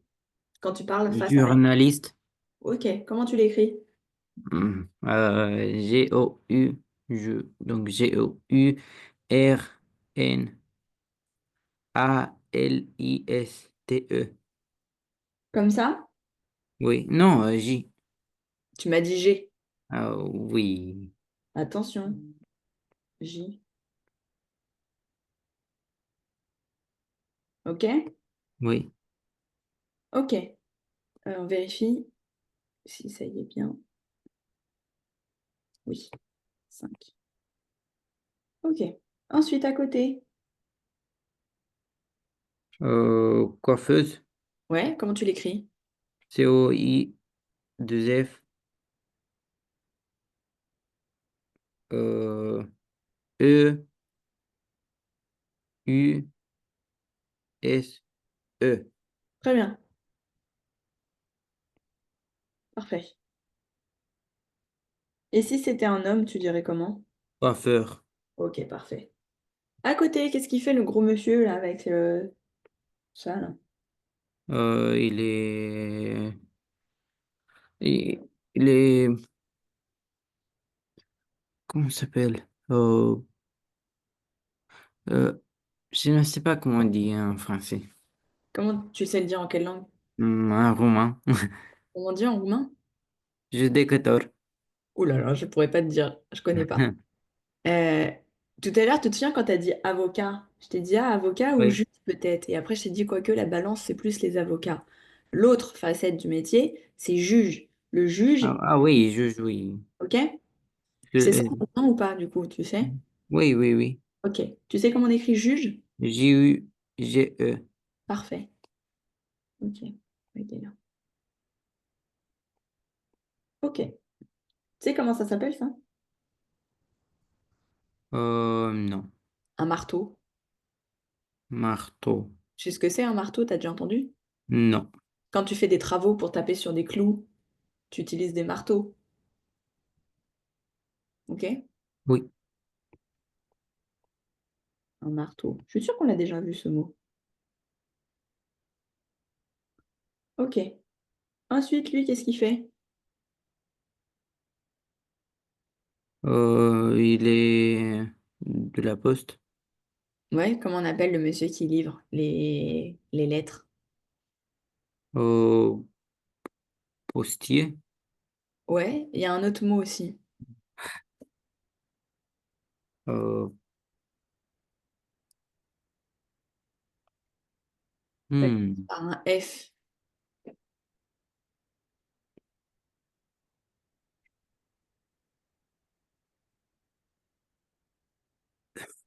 Quand tu parles face à la... Journaliste. Ok, comment tu l'écris? G-O-U. Donc G-O-U-R-N-A-L-I-S-T-E. Comme ça? Oui. Non, J. Tu m'as dit G. Ah, oui. Attention. J. Ok? Oui. Ok. On vérifie si ça y est bien. Oui. 5. Ok. Ensuite, à côté. Coiffeuse. Ouais, comment tu l'écris? C-O-I-2-F. Euh, E-U-S-E. Très bien. Parfait. Et si c'était un homme, tu dirais comment? Coiffeur. Ok, parfait. À côté, qu'est-ce qu'il fait le gros monsieur là avec ça là? Il est, il est, comment ça s'appelle? Euh, je ne sais pas comment on dit en français. Comment tu sais le dire en quelle langue? Un roman. Comment on dit en roumain? Judecător. Ouh là là, je pourrais pas te dire, je connais pas. Euh, Tout à l'heure, tu te souviens quand tu as dit avocat? Je t'ai dit ah, avocat ou Oui. juge peut-être. Et après, je t'ai dit quoique la balance, c'est plus les avocats. L'autre facette du métier, c'est juge. Le Ah, juge, ah oui, oui. ok? Je- C'est ça euh, maintenant ou pas, du coup, tu sais? oui, oui, oui. Ok. Tu sais comment on écrit juge? Juge. Parfait. Ok. Ok, là. Ok. Tu sais comment ça s'appelle ça? Non. Un marteau. Marteau. Tu sais ce que c'est un marteau, t'as déjà entendu? Non. Quand tu fais des travaux pour taper sur des clous, tu utilises des marteaux. Ok? Oui. Un marteau. Je suis sûre qu'on l'a déjà vu ce mot. Ok. Ensuite, lui, qu'est-ce qu'il fait? Il est de la poste. Ouais, comment on appelle le monsieur qui livre les lettres? Euh, Postier. Ouais, il y a un autre mot aussi. Euh, Ça commence hmm, par un F.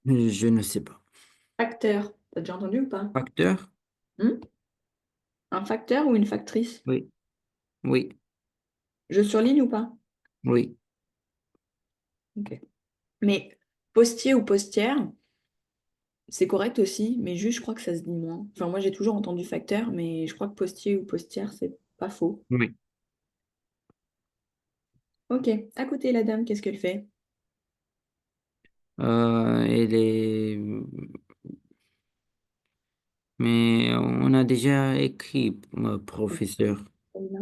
je ne sais pas. Facteur. T'as déjà entendu ou pas? Facteur? Hmm. Un facteur ou une factrice? Oui. Oui. Je surligne ou pas? Oui. Ok. Mais postier ou postière, c'est correct aussi, mais juste, je crois que ça se dit moins. Enfin, moi, j'ai toujours entendu facteur, mais je crois que postier ou postière, c'est pas faux. Oui. Ok. À côté, la dame, qu'est-ce qu'elle fait? Elle est... Mais on a déjà écrit, professeur. Celle-là.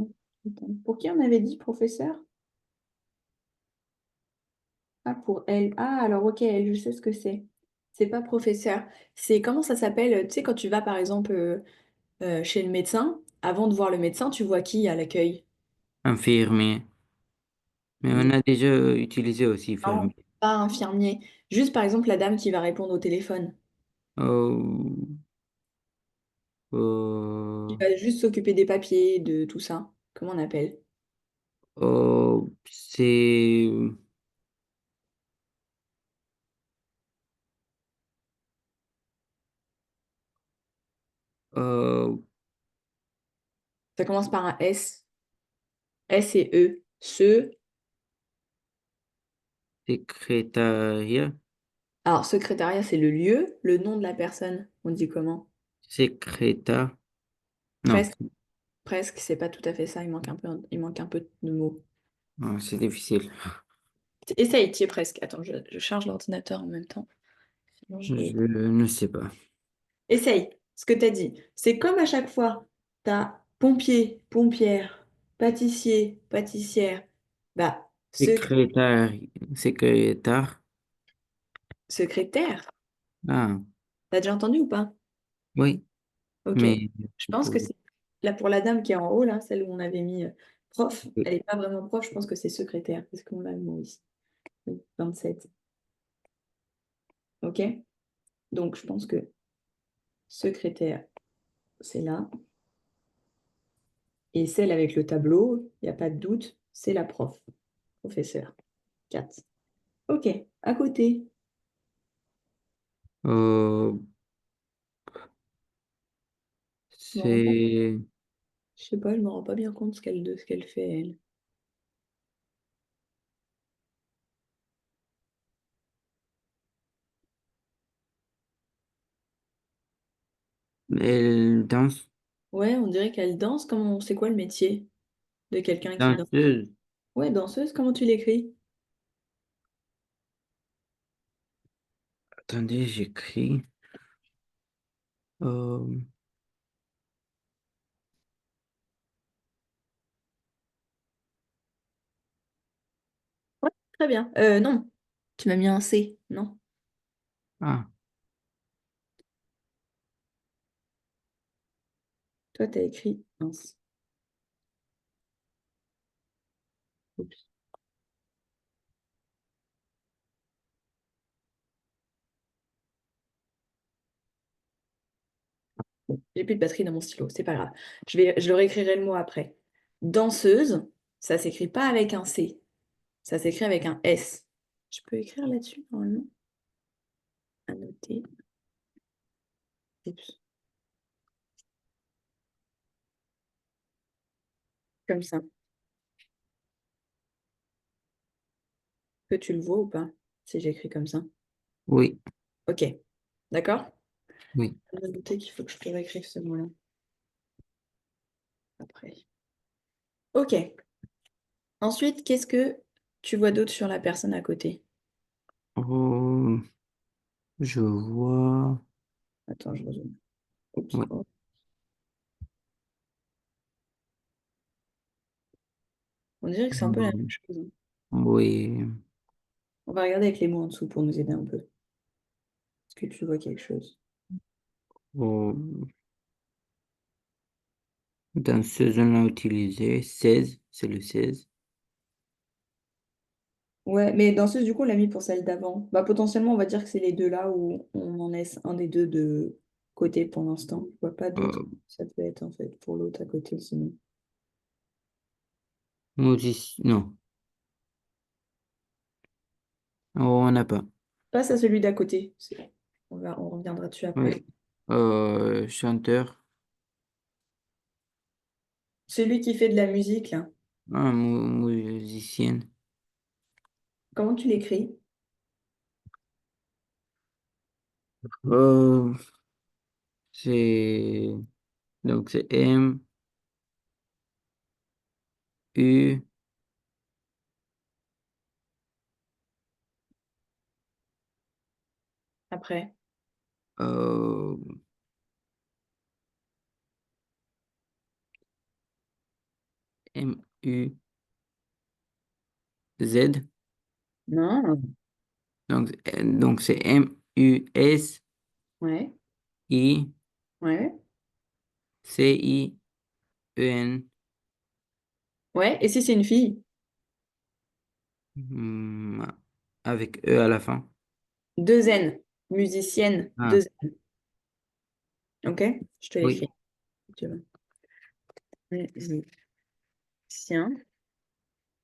Attends. Pour qui on avait dit professeur? Ah, pour elle. Ah, alors ok, elle, je sais ce que c'est. C'est pas professeur. C'est comment ça s'appelle? Tu sais, quand tu vas par exemple chez le médecin, avant de voir le médecin, tu vois qui à l'accueil? Infirmier. Mais on Non, a déjà utilisé aussi fermier. pas infirmier. Juste par exemple la dame qui va répondre au téléphone. Euh, Qui euh, va juste s'occuper des papiers, de tout ça. Comment on appelle? c'est... euh, Ça commence par un S. S et E. secrétariat. Alors, secrétariat, c'est le lieu. Le nom de la personne, on dit comment? Secrétaire. Non, Presque, presque, c'est pas tout à fait ça. Il manque un peu de mots. non, c'est difficile. Essaye, tu y es presque. Attends, je charge l'ordinateur en même temps. Sinon, je vais... Je ne sais pas. Essaye ce que tu as dit. C'est comme à chaque fois. Tu as pompier, pompière, pâtissier, pâtissière. Bah, Secrétaire. Secrétaire. secrétaire. Ah, T'as déjà entendu ou pas? oui, Ok. mais... Je pense que c'est là pour la dame qui est en haut, là, celle où on avait mis prof. Elle n'est pas vraiment prof, je pense que c'est secrétaire. Parce qu'on a le mot ici. 27. Ok? Donc, je pense que secrétaire, c'est là. Et celle avec le tableau, il n'y a pas de doute, c'est la prof, professeur. 4. Ok, à côté. Euh, Je me rends pas, c'est je sais pas, je me rends pas bien compte de ce qu'elle fait, elle. elle danse, Ouais, on dirait qu'elle danse. Comment, c'est quoi le métier de quelqu'un qui danse? danseuse, Ouais, danseuse, comment tu l'écris? Attendez, j'écris. Euh, Ouais, très bien. Non, tu m'as mis un C, non? ah, Toi, t'as écrit. Mince. Oups. Bon, j'ai plus de batterie dans mon stylo, c'est pas grave. Je le réécrirai le mot après. Danseuse, ça s'écrit pas avec un C, ça s'écrit avec un S. Je peux écrire là-dessus, normalement. À noter. Oups. Comme ça. Que tu le vois ou pas, si j'écris comme ça? oui, Ok, d'accord? oui. Je vais noter qu'il faut que je te réécrive ce mot-là après. Ok. Ensuite, qu'est-ce que tu vois d'autre sur la personne à côté? Oh, je vois. Attends, je rezoome. Oups. Oui. Oh. On dirait que c'est un peu la même Euh, chose, hein. oui. On va regarder avec les mots en dessous pour nous aider un peu. Est-ce que tu vois quelque chose? Oh, dans ce zone-là utilisé, 16, c'est le 16. Ouais, mais danseuse, du coup, on l'a mis pour celle d'avant. Bah, potentiellement, on va dire que c'est les deux là où on en laisse un des deux de côté pour l'instant. Je vois pas d'autres. Euh, Ça peut être en fait pour l'autre à côté sinon. non, oh, on n'a pas. Passe à celui d'à côté. On reviendra dessus après. Oui. Chanteur, Celui qui fait de la musique, là. musicienne. Comment tu l'écris? Euh, c'est donc c'est U Après. euh, MU Z. Non. Donc c'est MUSICIEN. Ouais. Ouais. Ouais. Et si c'est une fille? Hmm, avec E à la fin. Deux N. Musicienne. Ah, Deux N. Ok? Je te oui, l'écris. Si tu veux. Musicien.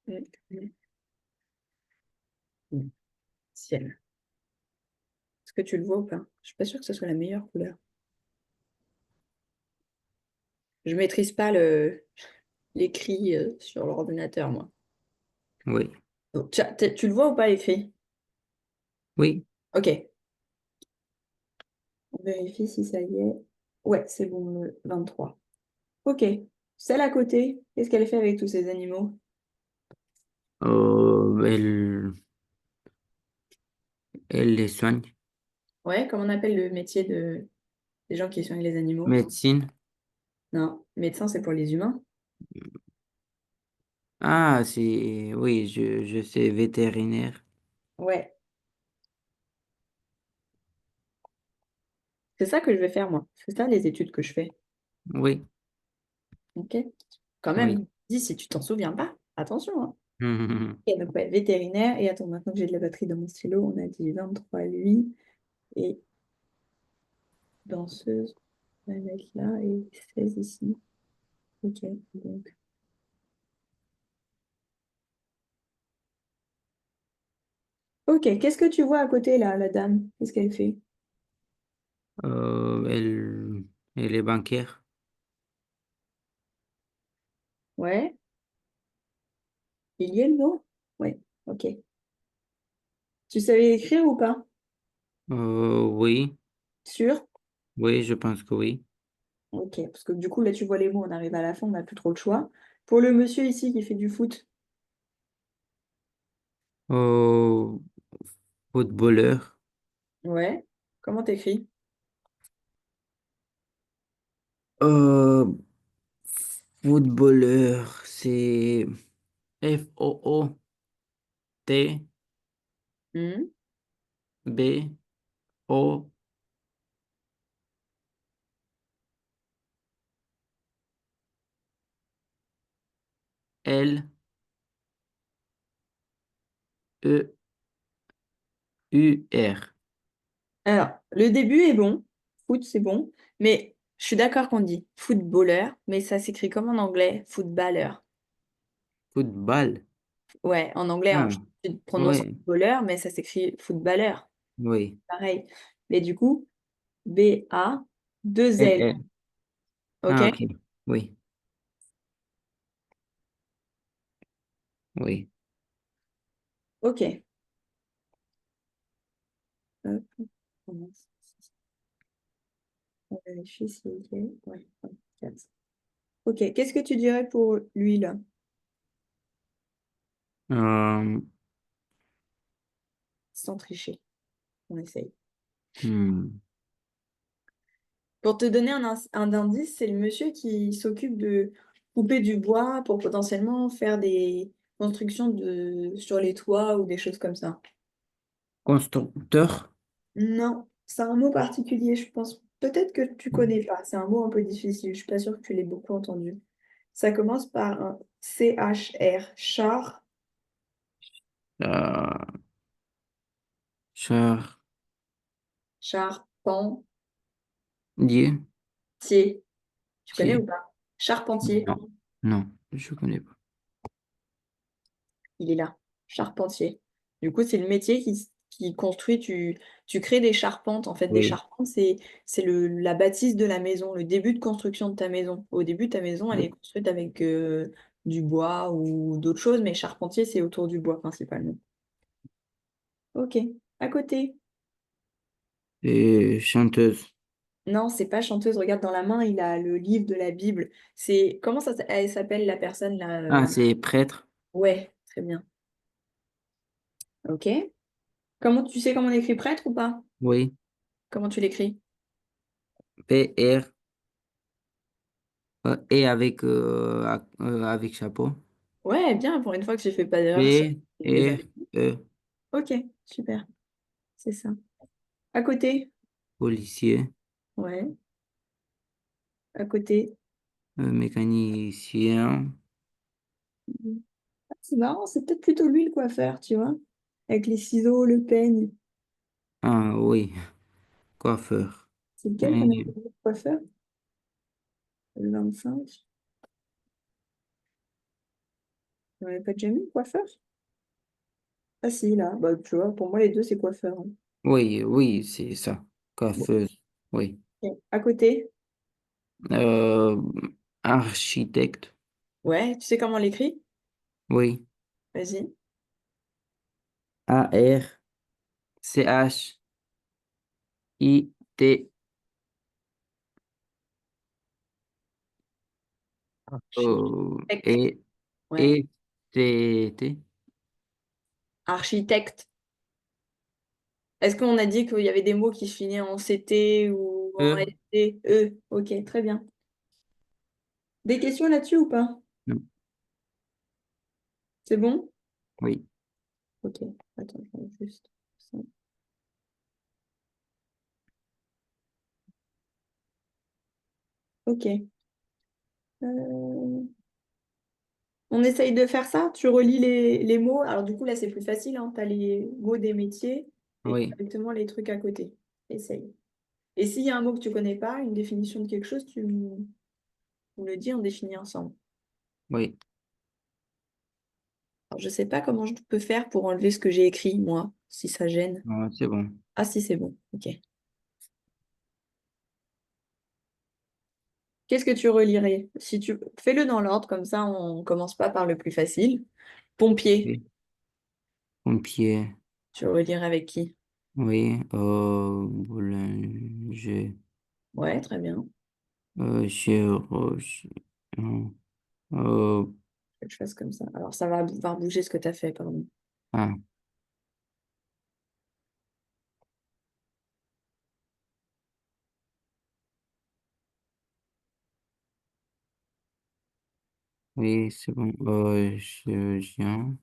Musicienne. Est-ce que tu le vois ou pas? Je suis pas sûre que ce soit la meilleure couleur. Je maîtrise pas l'écrit sur l'ordinateur, moi. oui, Donc, tu le vois ou pas l'écrit? oui. Ok. On vérifie si ça y est. Ouais, c'est bon, le 23. Ok. Celle à côté, qu'est-ce qu'elle fait avec tous ces animaux? Elle les soigne. Ouais, comment on appelle le métier des gens qui soignent les animaux? Médecine. Non, médecin, c'est pour les humains. Ah, oui, je sais, vétérinaire. Ouais, c'est ça que je vais faire, moi. C'est ça les études que je fais. Oui, Ok. Quand oui. même, dis si tu t'en souviens pas. Attention, hein. Ok, donc ouais, vétérinaire. Et attends, maintenant que j'ai de la batterie dans mon stylo, on a dit 23 lui et danseuse. On va mettre là et 16 ici. Ok, donc. Ok, qu'est-ce que tu vois à côté là, la dame? Qu'est-ce qu'elle fait? Elle est bancaire. Ouais, il y est le mot? Ouais, ok. Tu savais écrire ou pas? Oui, Sûr? oui, je pense que oui. Ok, parce que du coup, là, tu vois les mots, on arrive à la fin, on n'a plus trop le choix. Pour le monsieur ici qui fait du foot, Euh, Footballeur. Ouais. Comment t'écris? Euh, footballeur, c'est Hmm. Footballeur. Alors, le début est bon. Foot, c'est bon. Mais je suis d'accord qu'on dit footballeur, mais ça s'écrit comme en anglais, footballeur. Football. Ouais, en anglais, Ah, tu prononces oui, footballeur, mais ça s'écrit footballeur. oui. Pareil. Mais du coup, B-A, deux L, L. L. OK? Ah, ok. Oui, oui. OK. Hop, on commence. On vérifie s'il y est. Ouais, 24. OK. Qu'est-ce que tu dirais pour lui, là? Euh, Sans tricher. On essaye. hmm, Pour te donner un indice, c'est le monsieur qui s'occupe de couper du bois pour potentiellement faire des constructions sur les toits ou des choses comme ça. Constructeur. Non, c'est un mot particulier, je pense. Peut-être que tu connais pas. C'est un mot un peu difficile. Je suis pas sûre que tu l'aies beaucoup entendu. Ça commence par un C-H-R, char, Euh, charpentier. Chardier. Tu connais ou pas? Charpentier. Non, non, je connais pas. Il est là, charpentier. Du coup, c'est le métier qui construit, tu crées des charpentes. En fait, des Oui, charpentes, c'est la bâtisse de la maison, le début de construction de ta maison. Au début, ta maison, elle est oui. construite avec du bois ou d'autres choses, mais charpentier, c'est autour du bois principalement. Ok, à côté. Et chanteuse. Non, c'est pas chanteuse. Regarde dans la main, il a le livre de la Bible. C'est comment elle s'appelle la personne là? Ah, c'est prêtre. Ouais, très bien. Ok. Comment tu sais comment on écrit prêtre ou pas? Oui. Comment tu l'écris? PR. Et avec, avec chapeau. Ouais, bien, pour une fois que j'ai fait pas d'erreur sur P, les R, amis. E. Ok, super, c'est ça. À côté, Policier. ouais, à côté. Mécanicien. Ah, c'est marrant, c'est peut-être plutôt lui le coiffeur, tu vois, avec les ciseaux, le peigne. Ah, oui. Coiffeur. C'est lequel qu'on a Et- dit le coiffeur? Le 25. On n'avait pas déjà mis le coiffeur? Ah si, là, bah tu vois, pour moi les deux c'est coiffeur, hein. oui, oui, c'est ça. Bon, Coiffeuse. Oui. ok. À côté, Euh, architecte. ouais, tu sais comment on l'écrit? Oui. Vas-y. Architect. Architecte. Et, Ouais. et, T. Architecte. Est-ce qu'on a dit qu'il y avait des mots qui se finissaient en CT ou en E. ST? E. Ok, très bien. Des questions là-dessus ou pas? Non. C'est bon? Oui. Ok, attends, je vais juste ça. Ok. Euh, On essaye de faire ça. Tu relis les mots. Alors du coup, là, c'est plus facile, hein. Tu as les mots des métiers et Oui. directement les trucs à côté. Essaye. Et s'il y a un mot que tu connais pas, une définition de quelque chose, tu me le dis, on définit ensemble. Oui. Alors, je sais pas comment je peux faire pour enlever ce que j'ai écrit, moi, si ça gêne. Ah, c'est bon. Ah si, c'est bon. Ok. Qu'est-ce que tu relirais? Si tu fais-le dans l'ordre, comme ça, on commence pas par le plus facile. Pompier, Oui. Pompier. tu relirais avec qui? Oui. Boulanger. Ouais, très bien. Chirurgien. Euh, Faut que je fasse comme ça. Alors, ça va faire bouger ce que tu as fait, pardon. ah, Oui, c'est bon. Chirurgien.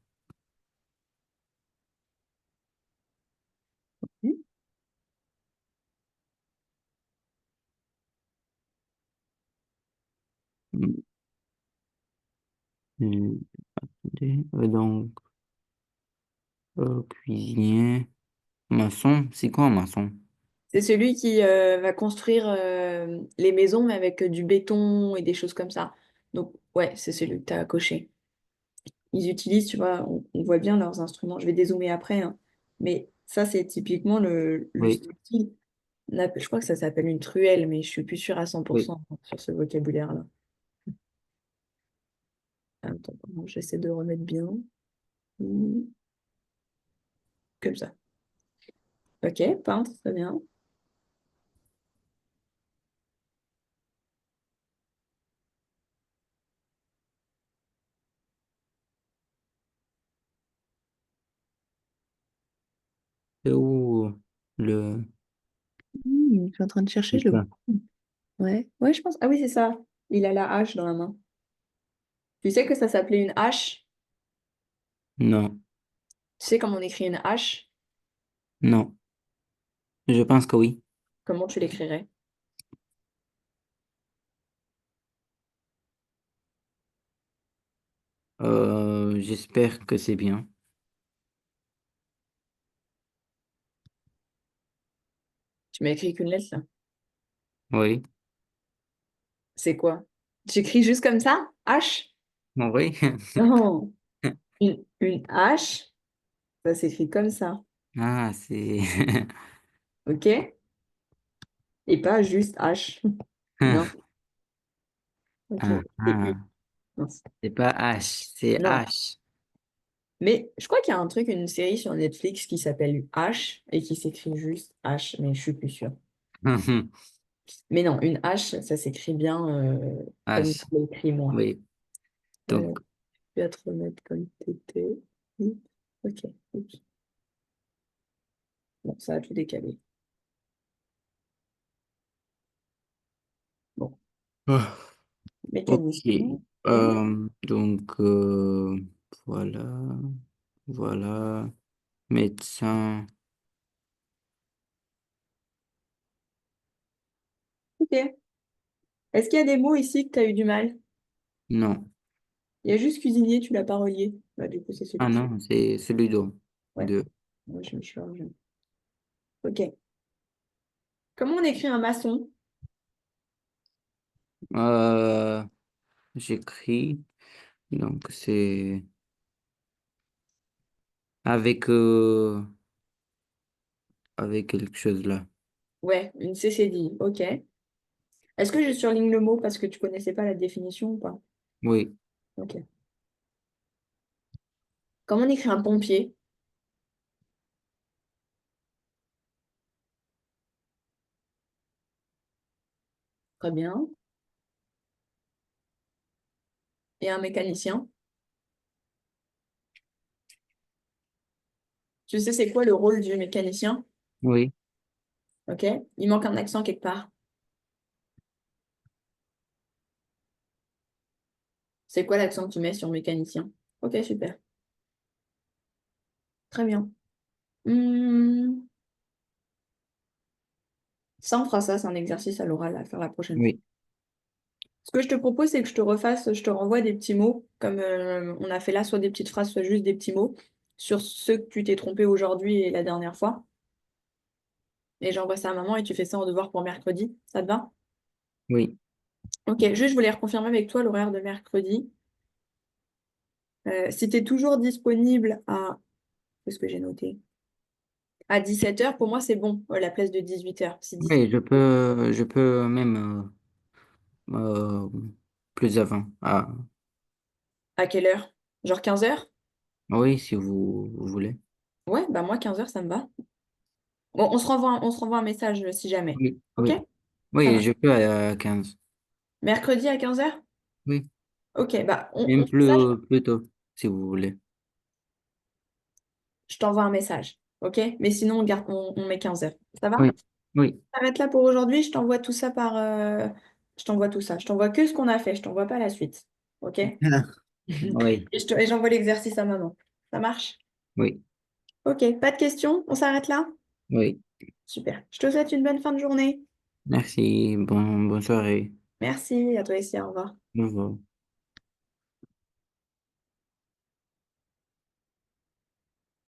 Hmm. Hmm, donc, cuisinier. Maçon. C'est quoi un maçon? C'est celui qui va construire les maisons, mais avec du béton et des choses comme ça. Donc, ouais, c'est celui que tu as coché. Ils utilisent, tu vois, on voit bien leurs instruments. Je vais dézoomer après, hein. Mais ça, c'est typiquement le Oui, style. Je crois que ça s'appelle une truelle, mais je suis plus sûre à cent pour oui, cent sur ce vocabulaire-là. Attends, j'essaie de remettre bien. Hmm, Comme ça. Ok, peintre, très bien. c'est où le... Je suis en train de chercher, c'est je le ça? vois. Ouais, ouais, je pense. Ah oui, c'est ça. Il a la hache dans la main. Tu sais que ça s'appelait une hache? Non, Tu sais comment on écrit une hache? non. Je pense que oui. Comment tu l'écrirais? J'espère que c'est bien. Tu m'as écrit qu'une lettre là. Oui. C'est quoi? J'écris juste comme ça? H? Oui. Non. Une H, ça s'écrit comme ça. Ah, c'est... OK? Et pas juste H. Non. OK. Ah, C'est U. ah. Non. C'est pas H, c'est Non. H. Mais je crois qu'il y a un truc, une série sur Netflix qui s'appelle H et qui s'écrit juste H, mais je suis plus sûre. Mais non, une H, ça s'écrit bien comme H. je l'ai écrit moi. Oui. Euh, Donc, je vais te remettre comme t'étais. Oui. OK. Oups. Bon, ça a tout décalé. Bon, ah, ok. mécanicien. OK. Donc, voilà. Voilà. Médecin. OK. Est-ce qu'il y a des mots ici que tu as eu du mal? Non. Il y a juste cuisinier, tu l'as pas relié. Bah, du coup, c'est Ah celui-ci. non, c'est celui d'eau. Ouais. De. Moi, je me suis arrangée. OK. Comment on écrit un maçon? Euh, J'écris. Donc, c'est avec, avec quelque chose là. Ouais, une CCD. OK. Est-ce que je surligne le mot parce que tu connaissais pas la définition ou pas? Oui. OK. Comment on écrit un pompier? Très bien. Et un mécanicien? Tu sais, c'est quoi le rôle du mécanicien? Oui. OK. Il manque un accent quelque part. C'est quoi l'accent que tu mets sur mécanicien? OK, super. Très bien. Hmm, Ça, on fera ça, c'est un exercice à l'oral à faire la prochaine fois. Oui. Ce que je te propose, c'est que je te renvoie des petits mots, comme on a fait là, soit des petites phrases, soit juste des petits mots, sur ceux que tu t'es trompé aujourd'hui et la dernière fois. Et j'envoie ça à maman et tu fais ça en devoir pour mercredi. Ça te va? Oui. Ok, juste, je voulais reconfirmer avec toi l'horaire de mercredi. Si tu es toujours disponible à, qu'est-ce que j'ai noté? À 17h, pour moi, c'est bon, la place de 18h. Si 17. Oui, je peux même plus avant. Ah, À quelle heure? Genre 15h? oui, si vous voulez. Ouais, bah moi, 15h, ça me va. Bon, on se renvoie un message si jamais. Oui, Ok? oui. Ça Oui, marche. je peux à 15. Mercredi à 15h? Oui, Ok, bah même on fait ça, plus tôt, si vous voulez. je t'envoie un message. Ok? Mais sinon, on met 15h. Ça va? Oui, oui, Arrête là pour aujourd'hui, je t'envoie tout ça par. Je t'envoie tout ça. Je t'envoie que ce qu'on a fait, je t'envoie pas la suite. OK? Et Ah, oui, j'envoie l'exercice à maman. Ça marche? oui, OK, pas de questions? On s'arrête là? oui. Super. Je te souhaite une bonne fin de journée. Merci. Bonne soirée. Merci, à toi aussi, au revoir. Au revoir.